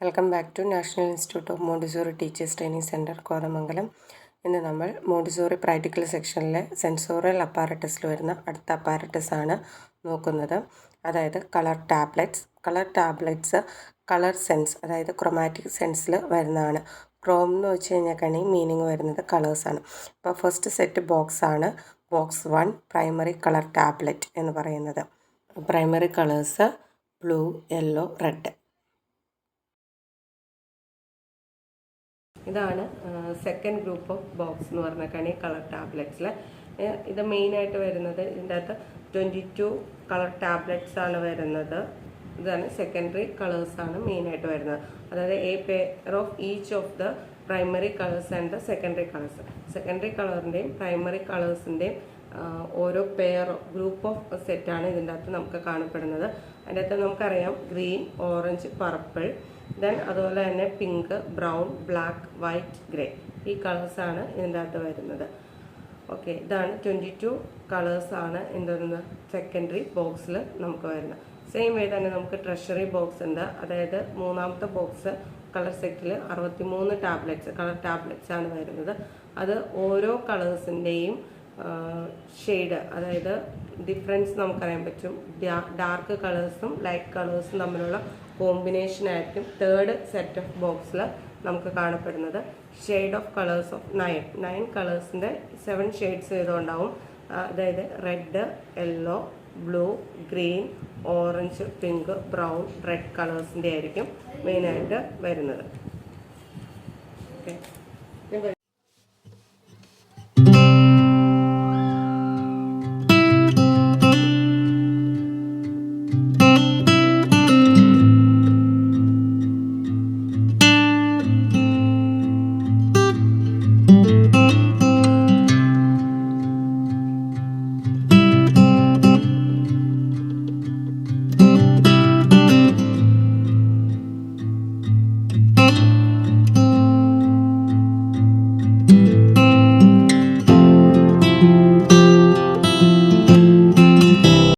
Welcome back to national institute of Montessori teachers training centre Kothamangalam. ഇന്ന് നമ്മൾ Montessori practical സെക്ഷനിലെ sensorial അപ്പാരറ്റസിൽ വരുന്ന അടുത്ത അപ്പാരറ്റസാണ് നോക്കുന്നത്. അതായത് കളർ ടാബ്ലറ്റ്സ് കളർ സെൻസ്, അതായത് ക്രൊമാറ്റിക് സെൻസിൽ വരുന്നതാണ്. ക്രോം എന്ന് വെച്ച് കഴിഞ്ഞാൽ മീനിങ് വരുന്നത് കളേഴ്സാണ്. അപ്പോൾ ഫസ്റ്റ് സെറ്റ് ബോക്സാണ് ബോക്സ് 1 പ്രൈമറി കളർ ടാബ്ലറ്റ് എന്ന് പറയുന്നത്. Primary colours blue, yellow, red. ഇതാണ് സെക്കൻഡ് ഗ്രൂപ്പ് ഓഫ് ബോക്സ് എന്ന് പറഞ്ഞാൽ കളർ ടാബ്ലറ്റ്സിൽ. ഇത് മെയിനായിട്ട് വരുന്നത് ഇതിൻ്റെ അകത്ത് 22 കളർ ടാബ്ലറ്റ്സ് ആണ് വരുന്നത്. ഇതാണ് സെക്കൻഡറി കളേഴ്സാണ് മെയിനായിട്ട് വരുന്നത്. അതായത് a pair of each of the primary colours and the secondary colours. Secondary കളറിൻ്റെയും പ്രൈമറി കളേഴ്സിൻ്റെയും ഓരോ ഗ്രൂപ്പ് ഓഫ് സെറ്റാണ് ഇതിൻ്റെ അകത്ത് നമുക്ക് കാണപ്പെടുന്നത്. അതിൻ്റെ അകത്ത് നമുക്കറിയാം ഗ്രീൻ, ഓറഞ്ച്, പർപ്പിൾ, ദെൻ അതുപോലെ തന്നെ pink, brown, black, white, grey. ഈ കളേഴ്സാണ് ഇതിൻ്റെ അകത്ത് വരുന്നത്. ഓക്കെ, ഇതാണ് 22 കളേഴ്സാണ് എന്തുവരുന്നത് സെക്കൻഡറി ബോക്സിൽ നമുക്ക് വരുന്നത്. സെയിം വേ തന്നെ നമുക്ക് ട്രഷറി ബോക്സ് ഉണ്ട്. അതായത് മൂന്നാമത്തെ ബോക്സ് കളർ സെറ്റിൽ 63 കളർ ടാബ്ലറ്റ്സ് ആണ് വരുന്നത്. അത് ഓരോ കളേഴ്സിൻ്റെയും ഷെയ്ഡ്, അതായത് ഡിഫറൻസ് നമുക്കറിയാൻ പറ്റും. ഡാർക്ക് കളേഴ്സും ലൈറ്റ് കളേഴ്സും തമ്മിലുള്ള കോമ്പിനേഷൻ ആയിരിക്കും തേർഡ് സെറ്റ് ഓഫ് ബോക്സിൽ നമുക്ക് കാണപ്പെടുന്നത്. ഷെയ്ഡ് ഓഫ് കളേഴ്സ് ഓഫ് 9 കളേഴ്സിൻ്റെ 7 ഷെയ്ഡ്സ് ചെയ്തുകൊണ്ടാവും. അതായത് red, yellow, blue, green, orange, pink, brown, red കളേഴ്സിൻ്റെ ആയിരിക്കും മെയിനായിട്ട് വരുന്നത്. ഓക്കെ.